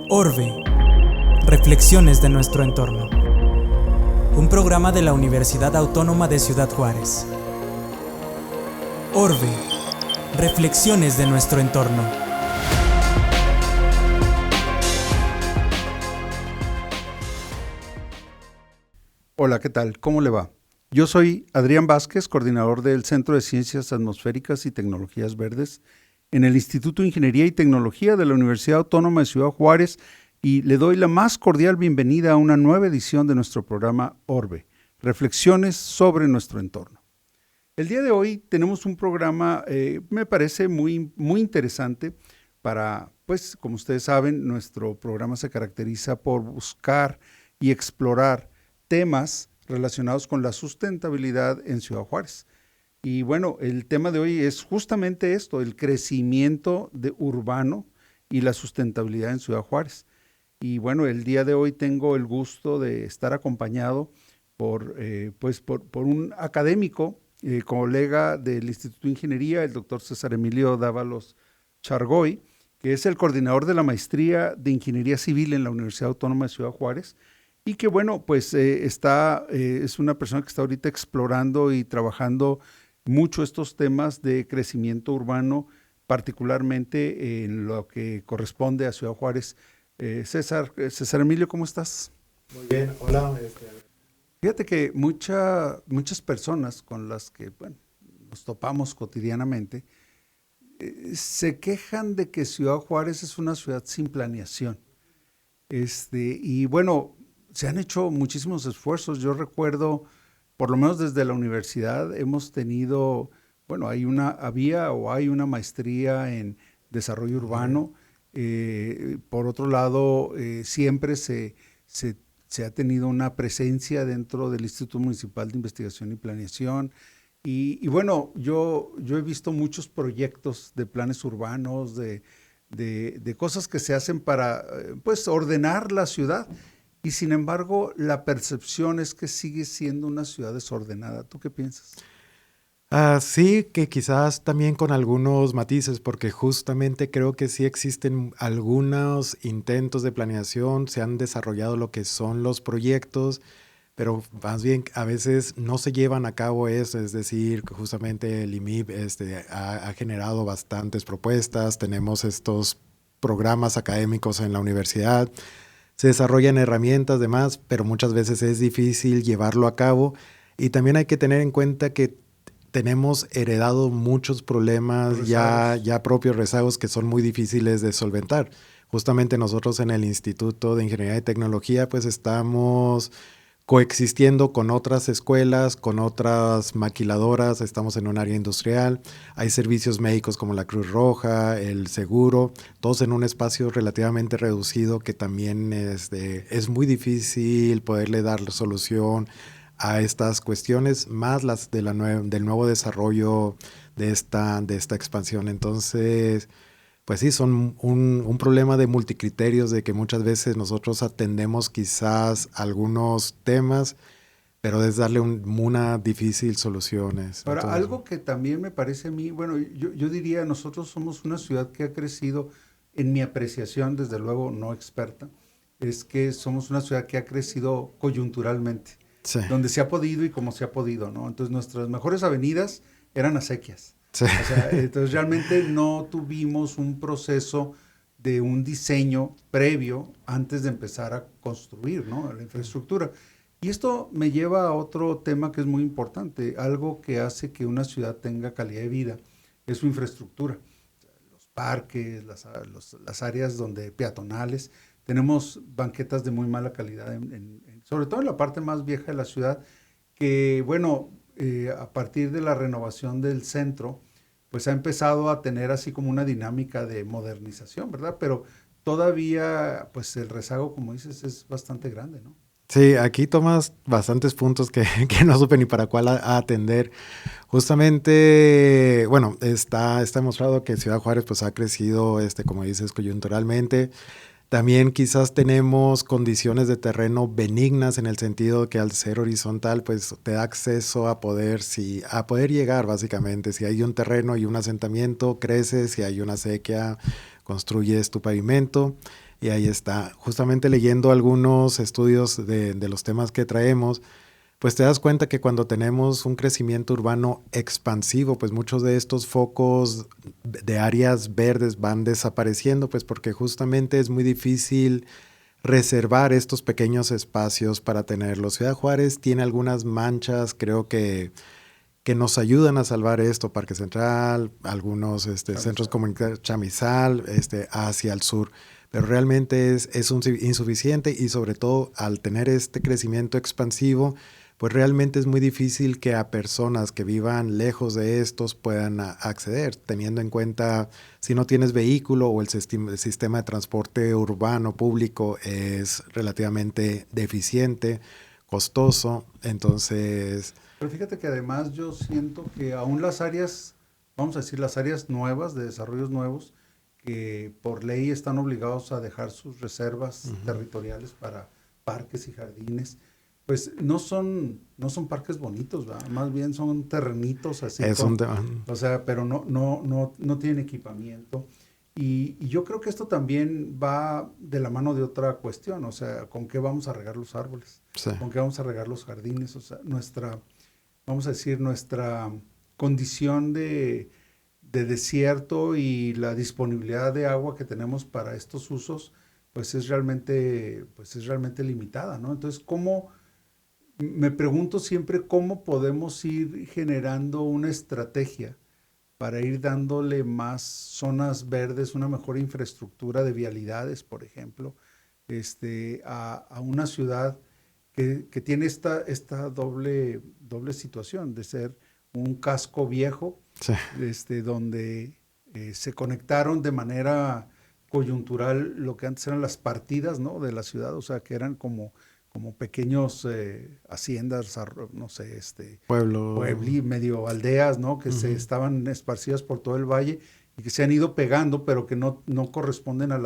Orbe. Reflexiones de nuestro entorno. Un programa de la Universidad Autónoma de Ciudad Juárez. Orbe. Reflexiones de nuestro entorno. Hola, ¿qué tal? ¿Cómo le va? Yo soy Adrián Vázquez, coordinador del Centro de Ciencias Atmosféricas y Tecnologías Verdes en el Instituto de Ingeniería y Tecnología de la Universidad Autónoma de Ciudad Juárez y le doy la más cordial bienvenida a una nueva edición de nuestro programa Orbe, Reflexiones sobre nuestro entorno. El día de hoy tenemos un programa, me parece muy interesante para, pues, como ustedes saben, nuestro programa se caracteriza por buscar y explorar temas relacionados con la sustentabilidad en Ciudad Juárez. Y bueno, el tema de hoy es justamente esto, el crecimiento urbano y la sustentabilidad en Ciudad Juárez. Y bueno, el día de hoy tengo el gusto de estar acompañado por un académico, colega del Instituto de Ingeniería, el doctor César Emilio Dávalos Chargoy, que es el coordinador de la Maestría de Ingeniería Civil en la Universidad Autónoma de Ciudad Juárez, y que bueno, pues es una persona que está ahorita explorando y trabajando mucho estos temas de crecimiento urbano, particularmente en lo que corresponde a Ciudad Juárez. César Emilio, ¿cómo estás? Muy bien, hola. Fíjate que muchas personas con las que nos topamos cotidianamente se quejan de que Ciudad Juárez es una ciudad sin planeación. Y bueno, se han hecho muchísimos esfuerzos. Yo recuerdo, por lo menos desde la universidad, hemos tenido, hay una maestría en desarrollo urbano. Por otro lado, siempre se ha tenido una presencia dentro del Instituto Municipal de Investigación y Planeación. Y bueno, yo he visto muchos proyectos de planes urbanos, de cosas que se hacen para ordenar la ciudad. Y sin embargo, la percepción es que sigue siendo una ciudad desordenada. ¿Tú qué piensas? Sí, que quizás también con algunos matices, porque justamente creo que sí existen algunos intentos de planeación, se han desarrollado lo que son los proyectos, pero más bien a veces no se llevan a cabo eso, es decir, que justamente el IMIP ha generado bastantes propuestas, tenemos estos programas académicos en la universidad, se desarrollan herramientas demás, pero muchas veces es difícil llevarlo a cabo y también hay que tener en cuenta que tenemos heredado muchos problemas ya propios rezagos que son muy difíciles de solventar. Justamente nosotros en el Instituto de Ingeniería y Tecnología pues estamos coexistiendo con otras escuelas, con otras maquiladoras, estamos en un área industrial, hay servicios médicos como la Cruz Roja, el seguro, todos en un espacio relativamente reducido que también es muy difícil poderle dar solución a estas cuestiones, más las de del nuevo desarrollo de esta expansión. Entonces, pues sí, son un problema de multicriterios, de que muchas veces nosotros atendemos quizás algunos temas, pero es darle una difícil soluciones. Ahora, Entonces, algo que también me parece a mí, yo diría, nosotros somos una ciudad que ha crecido, en mi apreciación, desde luego no experta, es que somos una ciudad que ha crecido coyunturalmente, sí. Donde se ha podido y como se ha podido, ¿no? Entonces, nuestras mejores avenidas eran acequias. Sí. O sea, entonces realmente no tuvimos un proceso de un diseño previo antes de empezar a construir, ¿no? La infraestructura. Y esto me lleva a otro tema que es muy importante, algo que hace que una ciudad tenga calidad de vida, es su infraestructura. Los parques, las áreas peatonales, tenemos banquetas de muy mala calidad, sobre todo en la parte más vieja de la ciudad, que a partir de la renovación del centro, pues ha empezado a tener así como una dinámica de modernización, ¿verdad? Pero todavía, pues el rezago, como dices, es bastante grande, ¿no? Sí, aquí tomas bastantes puntos que no supe ni para cuál atender. Justamente, está demostrado que Ciudad Juárez pues ha crecido, como dices, coyunturalmente. También quizás tenemos condiciones de terreno benignas en el sentido que al ser horizontal pues te da acceso a poder llegar básicamente. Si hay un terreno y un asentamiento, creces, si hay una sequía, construyes tu pavimento. Y ahí está. Justamente leyendo algunos estudios de los temas que traemos, pues te das cuenta que cuando tenemos un crecimiento urbano expansivo, pues muchos de estos focos de áreas verdes van desapareciendo, pues porque justamente es muy difícil reservar estos pequeños espacios para tenerlos. Ciudad Juárez tiene algunas manchas, creo que nos ayudan a salvar esto, Parque Central, algunos centros comunitarios, Chamizal, hacia el sur. Pero realmente es insuficiente y sobre todo al tener este crecimiento expansivo, pues realmente es muy difícil que a personas que vivan lejos de estos puedan acceder, teniendo en cuenta si no tienes vehículo o el sistema de transporte urbano público es relativamente deficiente, costoso, entonces... Pero fíjate que además yo siento que aún las áreas, vamos a decir, las áreas nuevas, de desarrollos nuevos, que por ley están obligados a dejar sus reservas territoriales para parques y jardines, pues no son parques bonitos, ¿verdad? Más bien son terrenitos así. O sea, pero no tienen equipamiento. Y yo creo que esto también va de la mano de otra cuestión, o sea, ¿con qué vamos a regar los árboles? Sí. ¿Con qué vamos a regar los jardines? O sea, nuestra condición de desierto y la disponibilidad de agua que tenemos para estos usos, pues es realmente limitada, ¿no? Entonces, me pregunto siempre cómo podemos ir generando una estrategia para ir dándole más zonas verdes, una mejor infraestructura de vialidades, por ejemplo, a una ciudad que tiene esta doble situación de ser un casco viejo, sí, donde se conectaron de manera coyuntural lo que antes eran las partidas, ¿no?, de la ciudad, o sea, que eran como pequeños haciendas, no sé, puebli, medio aldeas, ¿no?, que se estaban esparcidas por todo el valle y que se han ido pegando, pero que no corresponden a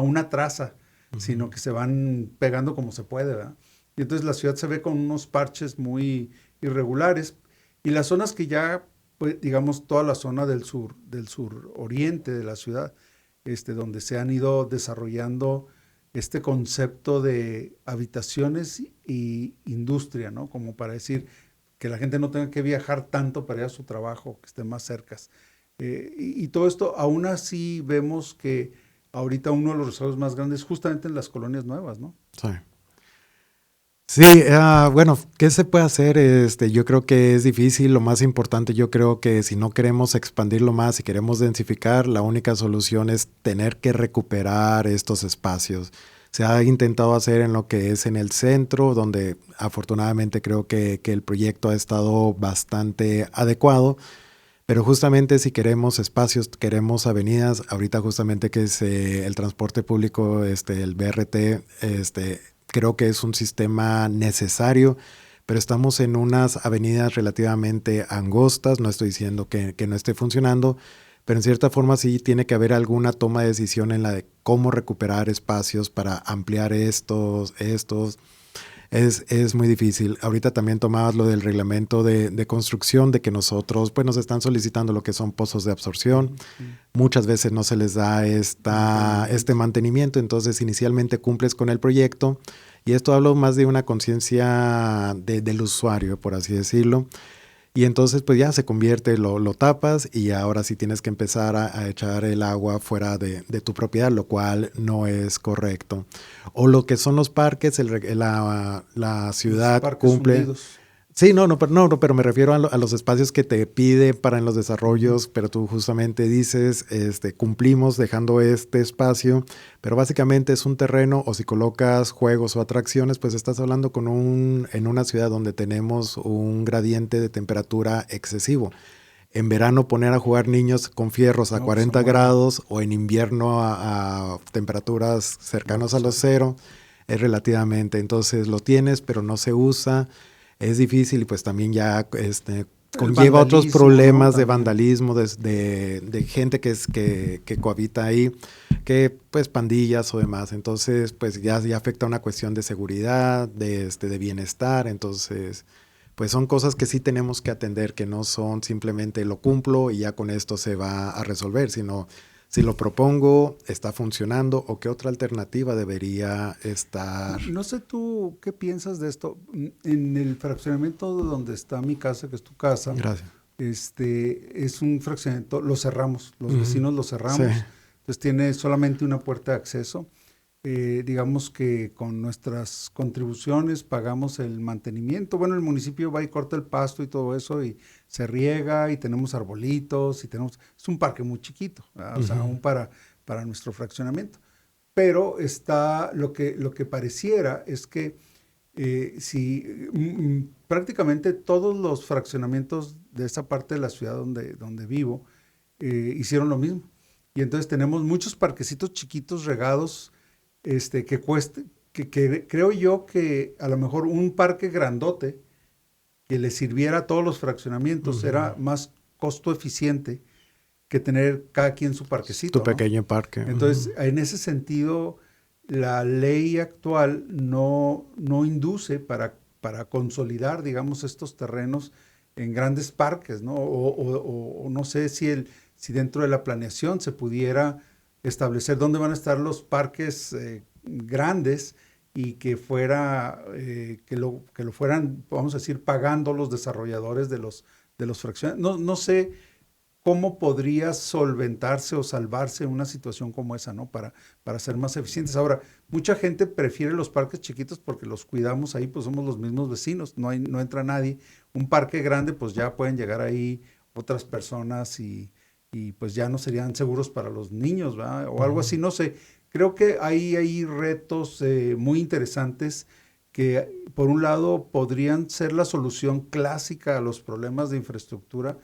una traza, sino que se van pegando como se puede, ¿verdad? Y entonces la ciudad se ve con unos parches muy irregulares, y las zonas que ya, pues, digamos, toda la zona del sur oriente de la ciudad, donde se han ido desarrollando este concepto de habitaciones y industria, ¿no? Como para decir que la gente no tenga que viajar tanto para ir a su trabajo, que esté más cerca. Y todo esto, aún así vemos que ahorita uno de los desarrollos más grandes es justamente en las colonias nuevas, ¿no? Sí. Sí, bueno, ¿qué se puede hacer? Yo creo que es difícil. Lo más importante, yo creo que si no queremos expandirlo más, si queremos densificar, la única solución es tener que recuperar estos espacios. Se ha intentado hacer en lo que es en el centro, donde afortunadamente creo que el proyecto ha estado bastante adecuado, pero justamente si queremos espacios, queremos avenidas, ahorita justamente que es el transporte público, el BRT, creo que es un sistema necesario, pero estamos en unas avenidas relativamente angostas. No estoy diciendo que no esté funcionando, pero en cierta forma sí tiene que haber alguna toma de decisión en la de cómo recuperar espacios para ampliar estos. Es muy difícil. Ahorita también tomabas lo del reglamento de construcción, de que nosotros pues nos están solicitando lo que son pozos de absorción. Muchas veces no se les da este mantenimiento, entonces inicialmente cumples con el proyecto, y esto hablo más de una conciencia del usuario, por así decirlo. Y entonces pues ya se convierte, lo tapas y ahora sí tienes que empezar a echar el agua fuera de tu propiedad, lo cual no es correcto. O lo que son los parques, la ciudad parques cumple... hundidos. Sí, pero me refiero a los espacios que te pide para en los desarrollos, pero tú justamente dices, cumplimos dejando este espacio, pero básicamente es un terreno, o si colocas juegos o atracciones, pues estás hablando en una ciudad donde tenemos un gradiente de temperatura excesivo. En verano poner a jugar niños con fierros a 40 grados o en invierno a temperaturas cercanas a los 0 es relativamente, entonces lo tienes, pero no se usa. Es difícil y pues también ya conlleva otros problemas, ¿no?, de vandalismo, de gente que cohabita ahí, que pues pandillas o demás. Entonces pues ya afecta una cuestión de seguridad, de bienestar. Entonces pues son cosas que sí tenemos que atender, que no son simplemente lo cumplo y ya con esto se va a resolver, sino Si lo propongo, ¿está funcionando o qué otra alternativa debería estar? No sé tú qué piensas de esto. En el fraccionamiento donde está mi casa, que es tu casa, Gracias. Es un fraccionamiento, lo cerramos, los vecinos lo cerramos, Sí. entonces tiene solamente una puerta de acceso. Digamos que con nuestras contribuciones pagamos el mantenimiento. Bueno, el municipio va y corta el pasto y todo eso y se riega y tenemos arbolitos y es un parque muy chiquito, ¿verdad? O sea, aún para nuestro fraccionamiento. Pero está, lo que pareciera es que si prácticamente todos los fraccionamientos de esa parte de la ciudad donde vivo hicieron lo mismo. Y entonces tenemos muchos parquecitos chiquitos regados que creo yo que a lo mejor un parque grandote que le sirviera a todos los fraccionamientos era más costo eficiente que tener cada quien su parquecito, Tu pequeño parque. Entonces, en ese sentido, la ley actual no induce para consolidar, digamos, estos terrenos en grandes parques, ¿no? O no sé si dentro de la planeación se pudiera establecer dónde van a estar los parques grandes y que fuera que lo fueran, vamos a decir, pagando los desarrolladores de los fraccionamientos. No sé cómo podría solventarse o salvarse una situación como esa, ¿no? Para ser más eficientes. Ahora, mucha gente prefiere los parques chiquitos porque los cuidamos ahí, pues somos los mismos vecinos, no entra nadie. Un parque grande, pues ya pueden llegar ahí otras personas y pues ya no serían seguros para los niños, ¿verdad? O algo así, no sé. Creo que hay retos muy interesantes que, por un lado, podrían ser la solución clásica a los problemas de infraestructura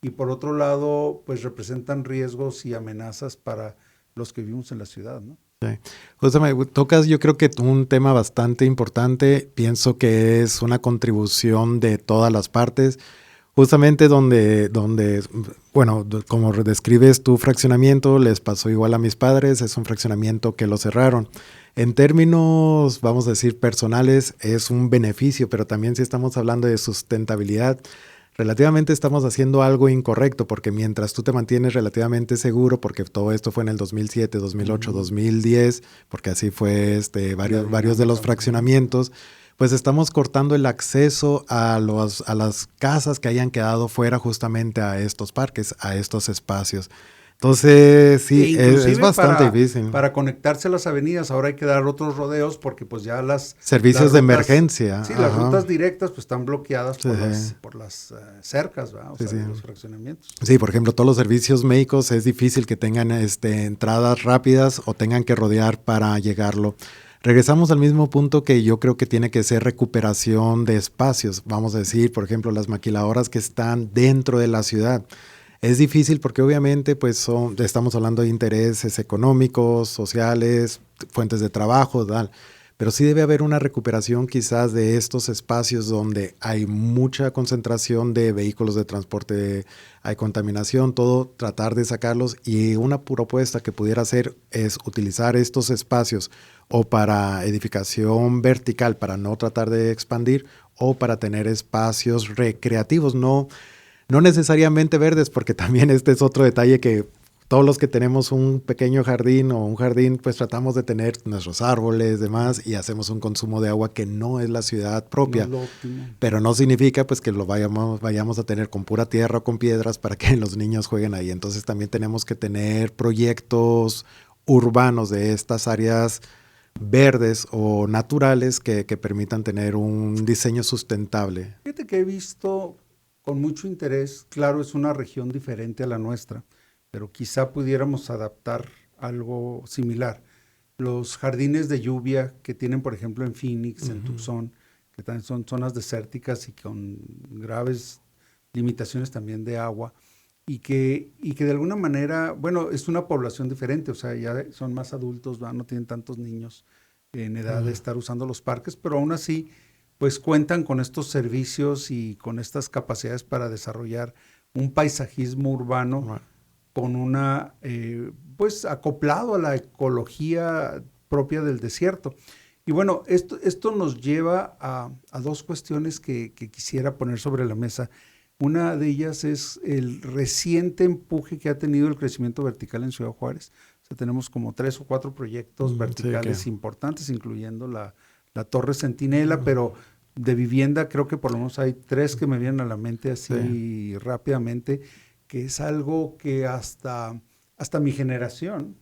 y, por otro lado, pues representan riesgos y amenazas para los que vivimos en la ciudad, ¿no? Sí. Justamente tocas, yo creo que un tema bastante importante. Pienso que es una contribución de todas las partes. Justamente bueno, como describes tu fraccionamiento, les pasó igual a mis padres, es un fraccionamiento que lo cerraron. En términos, vamos a decir, personales, es un beneficio, pero también si estamos hablando de sustentabilidad, relativamente estamos haciendo algo incorrecto, porque mientras tú te mantienes relativamente seguro, porque todo esto fue en el 2007, 2008, 2010, porque así fue varios de los fraccionamientos, pues estamos cortando el acceso a las casas que hayan quedado fuera justamente a estos parques, a estos espacios. Entonces, sí, es bastante difícil. Para conectarse a las avenidas, ahora hay que dar otros rodeos porque pues ya servicios de emergencia. Sí, las rutas directas pues están bloqueadas por las cercas, ¿verdad? O sea, de los fraccionamientos. Sí, por ejemplo, todos los servicios médicos es difícil que tengan entradas rápidas o tengan que rodear para llegarlo. Regresamos al mismo punto que yo creo que tiene que ser recuperación de espacios. Vamos a decir, por ejemplo, las maquiladoras que están dentro de la ciudad. Es difícil porque obviamente pues estamos hablando de intereses económicos, sociales, fuentes de trabajo, tal. Pero sí debe haber una recuperación quizás de estos espacios donde hay mucha concentración de vehículos de transporte, hay contaminación, todo, tratar de sacarlos. Y una propuesta que pudiera hacer es utilizar estos espacios o para edificación vertical, para no tratar de expandir, o para tener espacios recreativos, no necesariamente verdes, porque también este es otro detalle que todos los que tenemos un pequeño jardín o un jardín, pues tratamos de tener nuestros árboles, demás, y hacemos un consumo de agua que no es la ciudad propia. No es lo óptimo. Pero no significa pues que lo vayamos a tener con pura tierra o con piedras para que los niños jueguen ahí. Entonces también tenemos que tener proyectos urbanos de estas áreas verdes o naturales que permitan tener un diseño sustentable. Fíjate que he visto con mucho interés, claro, es una región diferente a la nuestra, pero quizá pudiéramos adaptar algo similar. Los jardines de lluvia que tienen, por ejemplo, en Phoenix, en Tucson, que también son zonas desérticas y con graves limitaciones también de agua, y que de alguna manera, bueno, es una población diferente, o sea, ya son más adultos, ¿va? No tienen tantos niños en edad de estar usando los parques, pero aún así, pues cuentan con estos servicios y con estas capacidades para desarrollar un paisajismo urbano con pues acoplado a la ecología propia del desierto. Y bueno, esto nos lleva a dos cuestiones que quisiera poner sobre la mesa. Una de ellas es el reciente empuje que ha tenido el crecimiento vertical en Ciudad Juárez. O sea, tenemos como 3 o 4 proyectos verticales importantes, incluyendo la Torre Centinela, pero de vivienda creo que por lo menos hay 3 que me vienen a la mente así rápidamente, que es algo que hasta mi generación,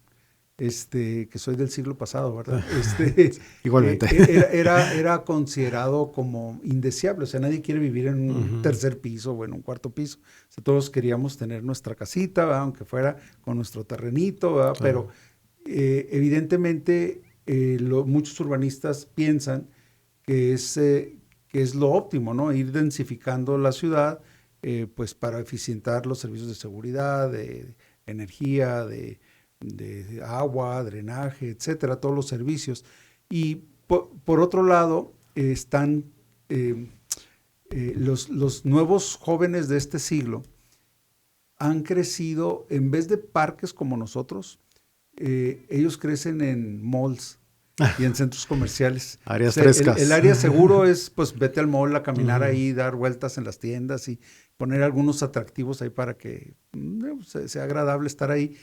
que soy del siglo pasado, ¿verdad? Igualmente. Era considerado como indeseable. O sea, nadie quiere vivir en un tercer piso o en un cuarto piso. O sea, todos queríamos tener nuestra casita, ¿verdad? Aunque fuera con nuestro terrenito, ¿verdad? Claro. Pero evidentemente muchos urbanistas piensan que es lo óptimo, ¿no? Ir densificando la ciudad, pues para eficientar los servicios de seguridad, de energía, de agua, drenaje, etcétera, todos los servicios. Y por otro lado, están los nuevos jóvenes de este siglo han crecido, en vez de parques como nosotros, ellos crecen en malls y en centros comerciales. Áreas frescas. El área seguro es, pues, vete al mall a caminar ahí, dar vueltas en las tiendas y poner algunos atractivos ahí para que sea agradable estar ahí.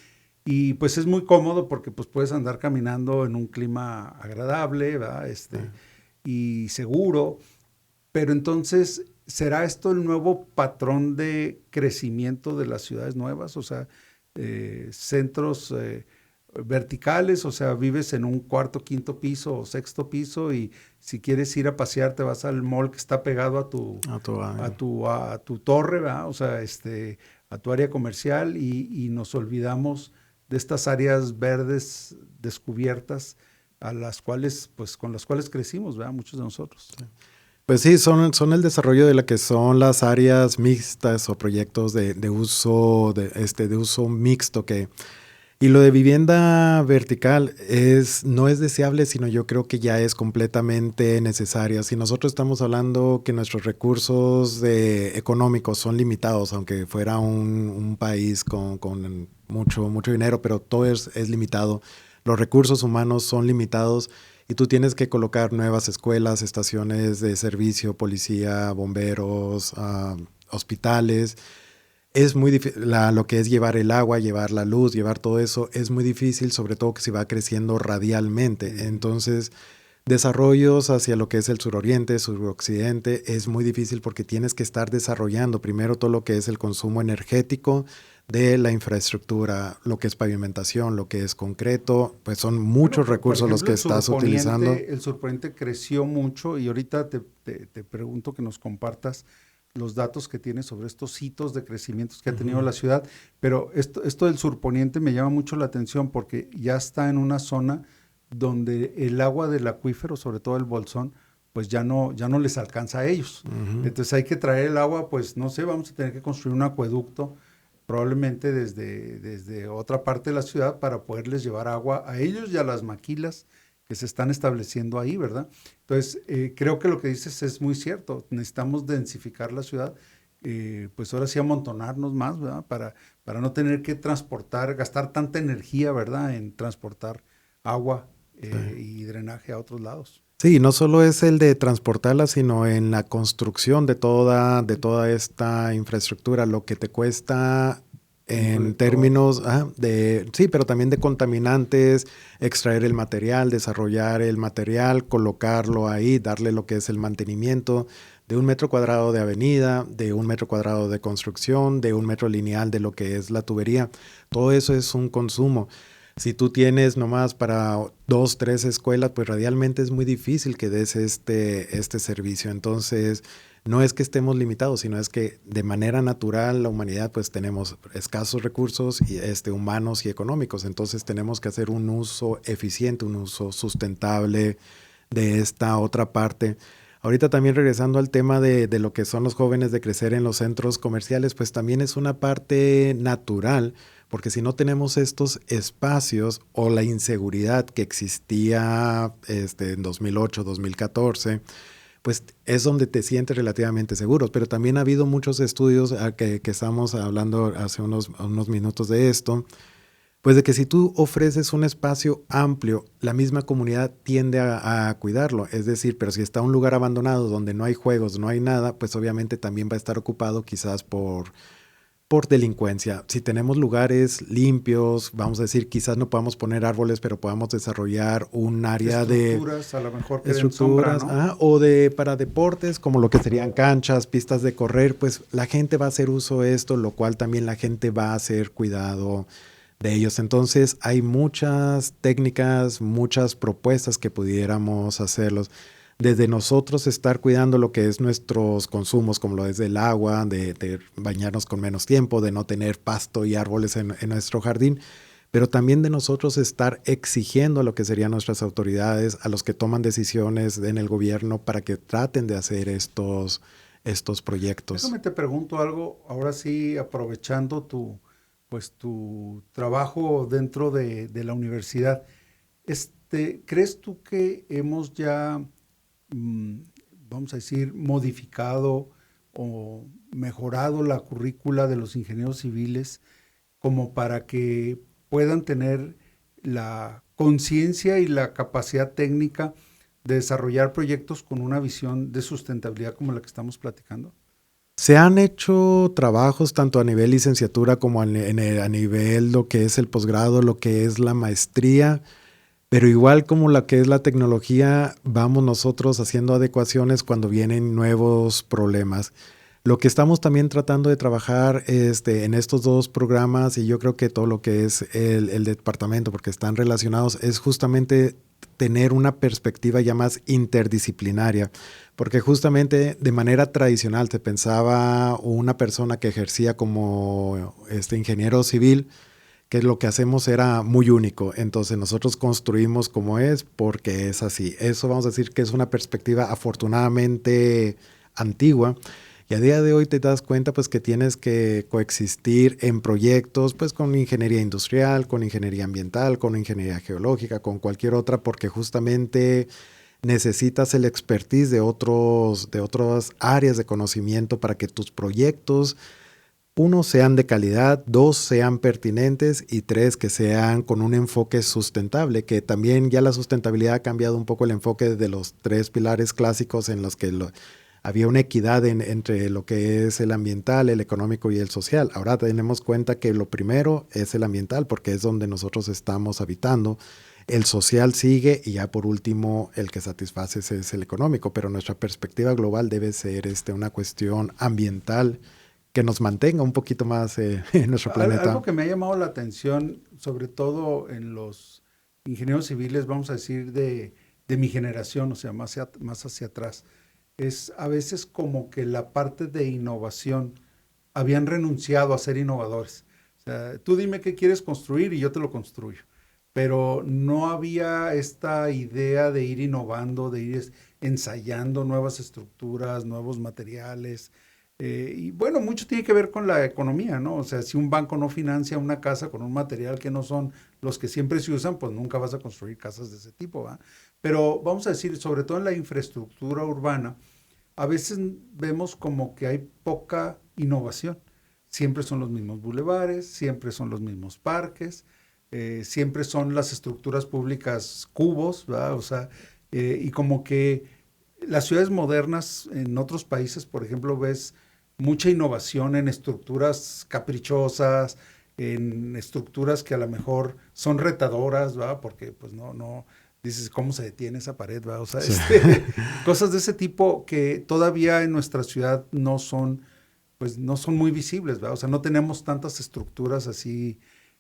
Y pues es muy cómodo porque pues puedes andar caminando en un clima agradable, ¿verdad? Y seguro. Pero entonces, ¿será esto el nuevo patrón de crecimiento de las ciudades nuevas? O sea, centros verticales, o sea, vives en un cuarto, quinto piso o sexto piso y si quieres ir a pasear te vas al mall que está pegado a tu torre, ¿verdad? O sea, a tu área comercial y nos olvidamos de estas áreas verdes descubiertas a las cuales, pues, con las cuales crecimos, ¿verdad? Muchos de nosotros. Pues sí, son el desarrollo de la que son las áreas mixtas o proyectos de uso de uso mixto y lo de vivienda vertical no es deseable, sino yo creo que ya es completamente necesaria. Si nosotros estamos hablando que nuestros recursos económicos son limitados, aunque fuera un país con mucho dinero, pero todo es limitado. Los recursos humanos son limitados y tú tienes que colocar nuevas escuelas, estaciones de servicio, policía, bomberos, hospitales. Es muy difícil, lo que es llevar el agua, llevar la luz, llevar todo eso, es muy difícil, sobre todo que se va creciendo radialmente. Entonces, desarrollos hacia lo que es el suroriente, suroccidente, es muy difícil porque tienes que estar desarrollando primero todo lo que es el consumo energético de la infraestructura, lo que es pavimentación, lo que es concreto, pues son muchos recursos los que estás utilizando. El surponiente creció mucho y ahorita te pregunto que nos compartas los datos que tienes sobre estos hitos de crecimiento que ha tenido la ciudad, pero esto del surponiente me llama mucho la atención porque ya está en una zona donde el agua del acuífero, sobre todo el Bolsón, pues ya no les alcanza a ellos. Entonces hay que traer el agua, pues no sé, vamos a tener que construir un acueducto probablemente desde otra parte de la ciudad para poderles llevar agua a ellos y a las maquilas que se están estableciendo ahí, ¿verdad? Entonces, creo que lo que dices es muy cierto. Necesitamos densificar la ciudad, pues ahora sí amontonarnos más, ¿verdad? Para no tener que gastar tanta energía, ¿verdad? En transportar agua y drenaje a otros lados. Sí, no solo es el de transportarla, sino en la construcción de toda esta infraestructura, lo que te cuesta en términos sí, pero también de contaminantes, extraer el material, desarrollar el material, colocarlo ahí, darle lo que es el mantenimiento de 1 metro cuadrado de avenida, de 1 metro cuadrado de construcción, de 1 metro lineal de lo que es la tubería. Todo eso es un consumo. Si tú tienes nomás para 2, 3 escuelas, pues radialmente es muy difícil que des este servicio. Entonces, no es que estemos limitados, sino es que de manera natural la humanidad pues tenemos escasos recursos humanos y económicos. Entonces tenemos que hacer un uso eficiente, un uso sustentable de esta otra parte. Ahorita también regresando al tema de lo que son los jóvenes de crecer en los centros comerciales, pues también es una parte natural, porque si no tenemos estos espacios o la inseguridad que existía en 2008, 2014, pues es donde te sientes relativamente seguro. Pero también ha habido muchos estudios que estamos hablando hace unos minutos de esto, Pues de que si tú ofreces un espacio amplio, la misma comunidad tiende a cuidarlo. Es decir, pero si está un lugar abandonado donde no hay juegos, no hay nada, pues obviamente también va a estar ocupado quizás por delincuencia. Si tenemos lugares limpios, vamos a decir, quizás no podamos poner árboles, pero podamos desarrollar un área de estructuras, a lo mejor que den sombra, ¿no? O para deportes, como lo que serían canchas, pistas de correr, pues la gente va a hacer uso de esto, lo cual también la gente va a hacer cuidado de ellos. Entonces, hay muchas técnicas, muchas propuestas que pudiéramos hacerlos. Desde nosotros estar cuidando lo que es nuestros consumos, como lo es del agua, de bañarnos con menos tiempo, de no tener pasto y árboles en nuestro jardín, pero también de nosotros estar exigiendo a lo que serían nuestras autoridades, a los que toman decisiones en el gobierno para que traten de hacer estos proyectos. Déjame te pregunto algo, ahora sí, aprovechando tu trabajo dentro de la universidad. ¿Crees tú que hemos ya vamos a decir, modificado o mejorado la currícula de los ingenieros civiles como para que puedan tener la conciencia y la capacidad técnica de desarrollar proyectos con una visión de sustentabilidad como la que estamos platicando? Se han hecho trabajos tanto a nivel licenciatura como a nivel lo que es el posgrado, lo que es la maestría. Pero igual como la que es la tecnología, vamos nosotros haciendo adecuaciones cuando vienen nuevos problemas. Lo que estamos también tratando de trabajar en estos dos programas, y yo creo que todo lo que es el departamento, porque están relacionados, es justamente tener una perspectiva ya más interdisciplinaria, porque justamente de manera tradicional se pensaba una persona que ejercía como ingeniero civil, que lo que hacemos era muy único. Entonces nosotros construimos como es porque es así. Eso vamos a decir que es una perspectiva afortunadamente antigua. Y a día de hoy te das cuenta pues que tienes que coexistir en proyectos pues con ingeniería industrial, con ingeniería ambiental, con ingeniería geológica, con cualquier otra, porque justamente necesitas el expertise de otras áreas de conocimiento para que tus proyectos, 1, sean de calidad, 2, sean pertinentes y 3, que sean con un enfoque sustentable, que también ya la sustentabilidad ha cambiado un poco el enfoque de los 3 pilares clásicos en los que había una equidad entre lo que es el ambiental, el económico y el social. Ahora tenemos cuenta que lo primero es el ambiental porque es donde nosotros estamos habitando. El social sigue y ya por último el que satisface es el económico, pero nuestra perspectiva global debe ser una cuestión ambiental que nos mantenga un poquito más en nuestro planeta. Algo que me ha llamado la atención, sobre todo en los ingenieros civiles, vamos a decir, de mi generación, o sea, más hacia atrás, es a veces como que la parte de innovación habían renunciado a ser innovadores. O sea, tú dime qué quieres construir y yo te lo construyo. Pero no había esta idea de ir innovando, de ir ensayando nuevas estructuras, nuevos materiales. Y bueno, mucho tiene que ver con la economía, ¿no? O sea, si un banco no financia una casa con un material que no son los que siempre se usan, pues nunca vas a construir casas de ese tipo, ¿va? Pero vamos a decir, sobre todo en la infraestructura urbana, a veces vemos como que hay poca innovación. Siempre son los mismos bulevares, siempre son los mismos parques, siempre son las estructuras públicas cubos, ¿va? O sea, y como que las ciudades modernas en otros países, por ejemplo, ves mucha innovación en estructuras caprichosas, en estructuras que a lo mejor son retadoras, ¿va? Porque pues no, dices, ¿cómo se detiene esa pared, va? O sea, cosas de ese tipo que todavía en nuestra ciudad no son muy visibles, ¿va? O sea, no tenemos tantas estructuras así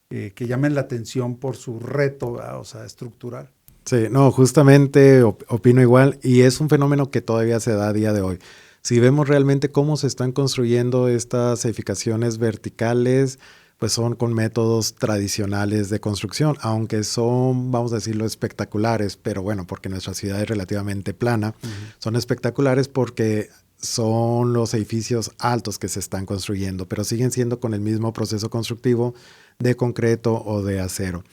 que llamen la atención por su reto, ¿va? O sea, estructural. Sí, no, justamente opino igual y es un fenómeno que todavía se da a día de hoy. Si vemos realmente cómo se están construyendo estas edificaciones verticales, pues son con métodos tradicionales de construcción, aunque son, vamos a decirlo, espectaculares, pero bueno, porque nuestra ciudad es relativamente plana, son espectaculares porque son los edificios altos que se están construyendo, pero siguen siendo con el mismo proceso constructivo de concreto o de acero.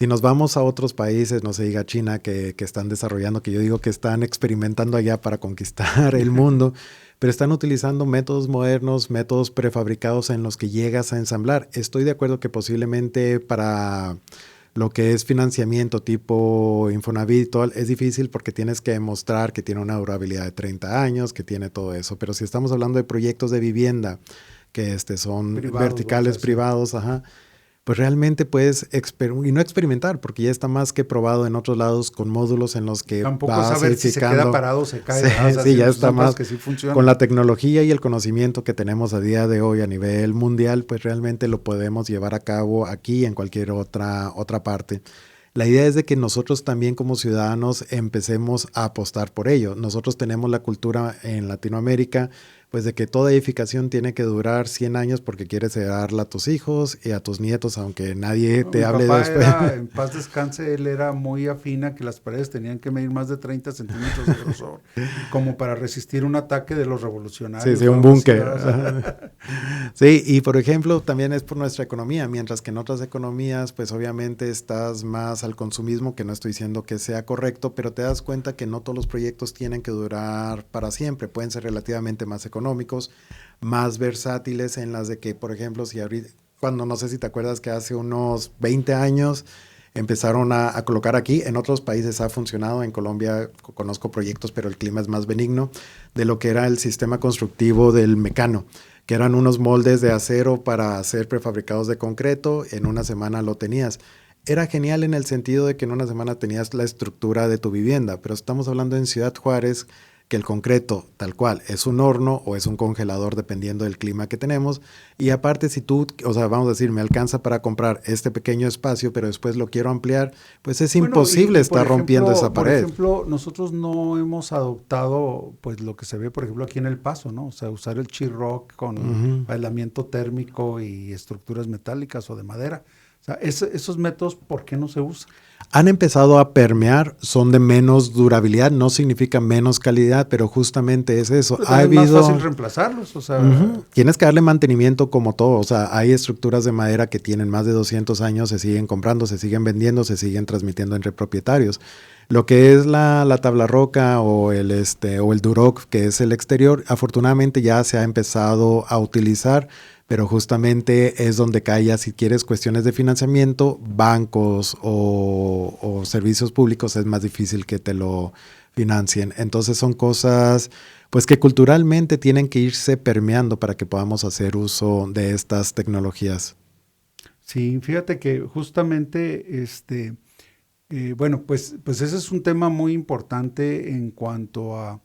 Si nos vamos a otros países, no se diga China, que están desarrollando, que yo digo que están experimentando allá para conquistar el mundo, pero están utilizando métodos modernos, métodos prefabricados en los que llegas a ensamblar. Estoy de acuerdo que posiblemente para lo que es financiamiento tipo Infonavit, es difícil porque tienes que demostrar que tiene una durabilidad de 30 años, que tiene todo eso. Pero si estamos hablando de proyectos de vivienda, que son privados, verticales, privados, ajá, pues realmente puedes y no experimentar, porque ya está más que probado en otros lados con módulos en los que tampoco saber si se queda parado o se cae. Sí, o sea, sí, ya está más que sí funciona. Con la tecnología y el conocimiento que tenemos a día de hoy a nivel mundial, pues realmente lo podemos llevar a cabo aquí y en cualquier otra parte. La idea es de que nosotros también como ciudadanos empecemos a apostar por ello. Nosotros tenemos la cultura en Latinoamérica, pues de que toda edificación tiene que durar 100 años porque quieres heredarla a tus hijos y a tus nietos, aunque nadie te hable después. En paz descanse, él era muy afín a que las paredes tenían que medir más de 30 centímetros de grosor, como para resistir un ataque de los revolucionarios. Sí, un búnker. Sí, y por ejemplo, también es por nuestra economía, mientras que en otras economías, pues obviamente estás más al consumismo, que no estoy diciendo que sea correcto, pero te das cuenta que no todos los proyectos tienen que durar para siempre, pueden ser relativamente más económicos, más versátiles en las de que, por ejemplo, si ahorita, cuando no sé si te acuerdas que hace unos 20 años empezaron a colocar aquí, en otros países ha funcionado, en Colombia conozco proyectos, pero el clima es más benigno, de lo que era el sistema constructivo del Mecano, que eran unos moldes de acero para hacer prefabricados de concreto, en una semana lo tenías. Era genial en el sentido de que en una semana tenías la estructura de tu vivienda, pero estamos hablando en Ciudad Juárez, que el concreto tal cual es un horno o es un congelador dependiendo del clima que tenemos, y aparte si tú, o sea, vamos a decir, me alcanza para comprar este pequeño espacio, pero después lo quiero ampliar, pues es imposible estar rompiendo esa pared. Por ejemplo, nosotros no hemos adoptado pues lo que se ve, por ejemplo, aquí en El Paso, ¿no? O sea, usar el sheetrock con aislamiento térmico y estructuras metálicas o de madera. O sea, esos métodos, ¿por qué no se usan? Han empezado a permear, son de menos durabilidad, no significa menos calidad, pero justamente es eso. Pues es más fácil reemplazarlos, o sea. Tienes que darle mantenimiento como todo, o sea, hay estructuras de madera que tienen más de 200 años, se siguen comprando, se siguen vendiendo, se siguen transmitiendo entre propietarios. Lo que es la tabla roca o el duroc, que es el exterior, afortunadamente ya se ha empezado a utilizar, pero justamente es donde cae ya, si quieres cuestiones de financiamiento, bancos o servicios públicos, es más difícil que te lo financien. Entonces son cosas pues que culturalmente tienen que irse permeando para que podamos hacer uso de estas tecnologías. Sí, fíjate que justamente bueno, pues ese es un tema muy importante en cuanto a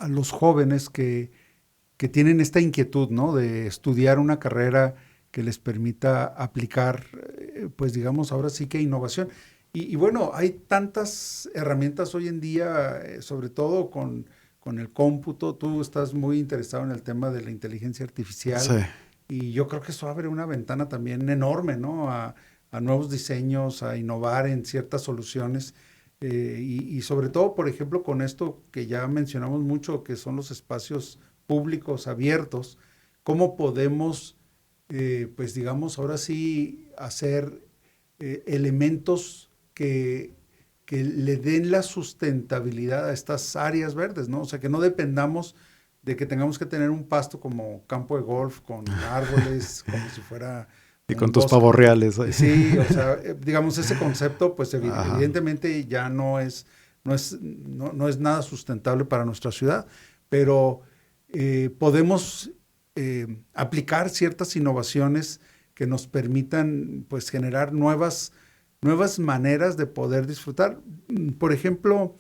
los jóvenes que tienen esta inquietud, ¿no? De estudiar una carrera que les permita aplicar, pues digamos, ahora sí que innovación. Y bueno, hay tantas herramientas hoy en día, sobre todo con el cómputo. Tú estás muy interesado en el tema de la inteligencia artificial. Sí. Y yo creo que eso abre una ventana también enorme, ¿no? A nuevos diseños, a innovar en ciertas soluciones. Y sobre todo, por ejemplo, con esto que ya mencionamos mucho, que son los espacios públicos abiertos, cómo podemos, pues digamos, ahora sí, hacer elementos que le den la sustentabilidad a estas áreas verdes, ¿no? O sea, que no dependamos de que tengamos que tener un pasto como campo de golf, con árboles, como si fuera... Y con tus pavos reales. Sí, o sea, digamos, ese concepto, pues evidentemente ya no es nada sustentable para nuestra ciudad, pero podemos aplicar ciertas innovaciones que nos permitan, pues, generar nuevas maneras de poder disfrutar. Por ejemplo,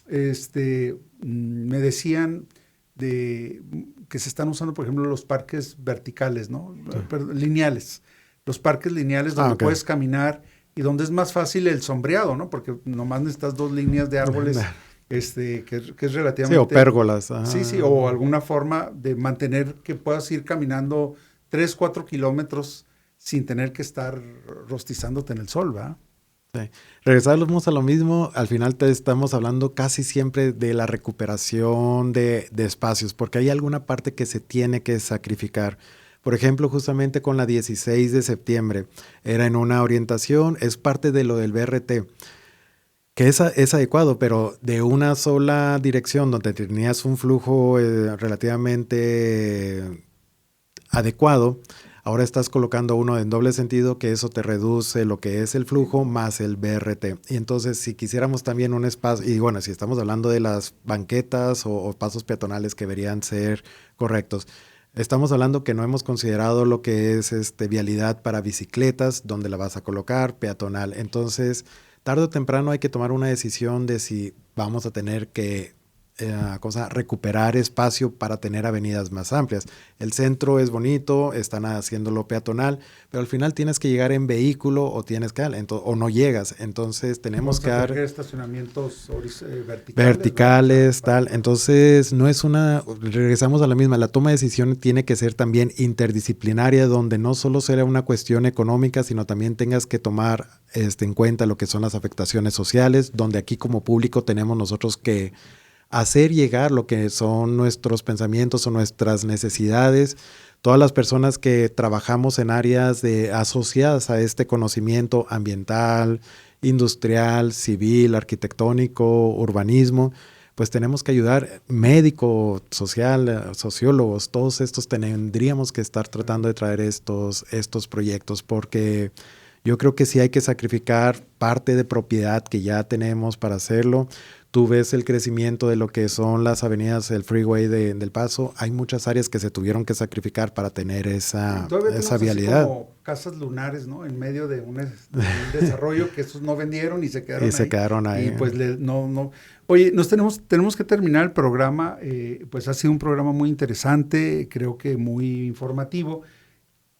me decían que se están usando, por ejemplo, los parques verticales, ¿no? Lineales. Los parques lineales donde puedes caminar y donde es más fácil el sombreado, ¿no? Porque nomás necesitas 2 líneas de árboles, que es relativamente... Sí, o pérgolas. Sí, o alguna forma de mantener que puedas ir caminando 3, 4 kilómetros sin tener que estar rostizándote en el sol, ¿verdad? Sí. Regresamos a lo mismo, al final te estamos hablando casi siempre de la recuperación de espacios, porque hay alguna parte que se tiene que sacrificar. Por ejemplo, justamente con la 16 de septiembre, era en una orientación, es parte de lo del BRT, que es adecuado, pero de una sola dirección donde tenías un flujo relativamente adecuado, ahora estás colocando uno en doble sentido, que eso te reduce lo que es el flujo más el BRT. Y entonces, si quisiéramos también un espacio, y bueno, si estamos hablando de las banquetas o pasos peatonales que deberían ser correctos, estamos hablando que no hemos considerado lo que es vialidad para bicicletas, donde la vas a colocar, peatonal. Entonces, tarde o temprano hay que tomar una decisión de si vamos a tener que recuperar espacio para tener avenidas más amplias. El centro es bonito, están haciéndolo peatonal, pero al final tienes que llegar en vehículo o tienes que o no llegas. Entonces tenemos que dar estacionamientos verticales, tal. Entonces no es regresamos a la misma. La toma de decisión tiene que ser también interdisciplinaria, donde no solo será una cuestión económica, sino también tengas que tomar en cuenta lo que son las afectaciones sociales, donde aquí como público tenemos nosotros que hacer llegar lo que son nuestros pensamientos o nuestras necesidades. Todas las personas que trabajamos en áreas asociadas a este conocimiento ambiental, industrial, civil, arquitectónico, urbanismo, pues tenemos que ayudar, médico, social, sociólogos, todos estos tendríamos que estar tratando de traer estos proyectos, porque yo creo que sí hay que sacrificar parte de propiedad que ya tenemos para hacerlo. Tú ves el crecimiento de lo que son las avenidas, el freeway del Paso. Hay muchas áreas que se tuvieron que sacrificar para tener esa vialidad. Así como casas lunares, ¿no? En medio de un desarrollo que esos no vendieron y se quedaron ahí. Y pues no. Oye, tenemos que terminar el programa. Pues ha sido un programa muy interesante, creo que muy informativo.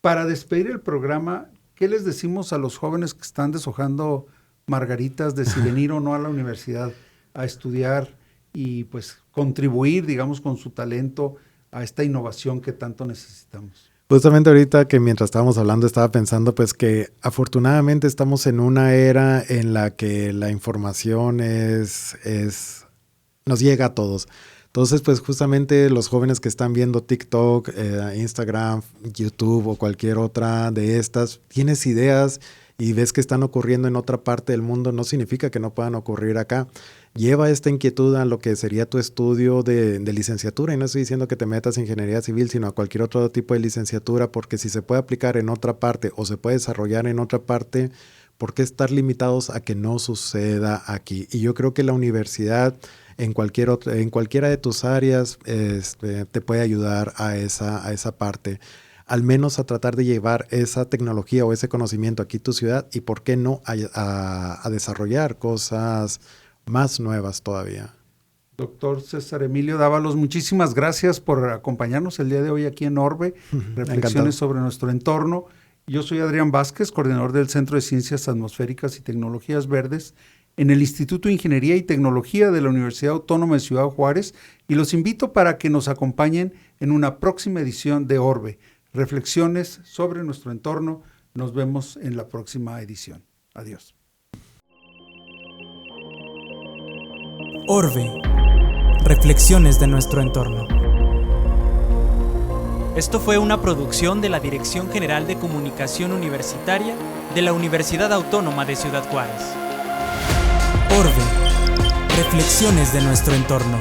Para despedir el programa, ¿qué les decimos a los jóvenes que están deshojando margaritas de si venir o no a la universidad a estudiar y pues contribuir, digamos, con su talento a esta innovación que tanto necesitamos? Justamente ahorita que mientras estábamos hablando estaba pensando pues que afortunadamente estamos en una era en la que la información nos llega a todos. Entonces, pues justamente los jóvenes que están viendo TikTok, Instagram, YouTube o cualquier otra de estas, tienes ideas y ves que están ocurriendo en otra parte del mundo, no significa que no puedan ocurrir acá. Lleva esta inquietud a lo que sería tu estudio de licenciatura, y no estoy diciendo que te metas en ingeniería civil, sino a cualquier otro tipo de licenciatura, porque si se puede aplicar en otra parte o se puede desarrollar en otra parte, ¿por qué estar limitados a que no suceda aquí? Y yo creo que la universidad en cualquiera de tus áreas te puede ayudar a esa parte, al menos a tratar de llevar esa tecnología o ese conocimiento aquí a tu ciudad, y por qué no a desarrollar cosas más nuevas todavía. Doctor César Emilio Dávalos, muchísimas gracias por acompañarnos el día de hoy aquí en Orbe, reflexiones sobre nuestro entorno. Yo soy Adrián Vázquez, coordinador del Centro de Ciencias Atmosféricas y Tecnologías Verdes en el Instituto de Ingeniería y Tecnología de la Universidad Autónoma de Ciudad Juárez, y los invito para que nos acompañen en una próxima edición de Orbe, reflexiones sobre nuestro entorno. Nos vemos en la próxima edición. Adiós. Orbe, reflexiones de nuestro entorno. Esto fue una producción de la Dirección General de Comunicación Universitaria de la Universidad Autónoma de Ciudad Juárez. Orbe, reflexiones de nuestro entorno.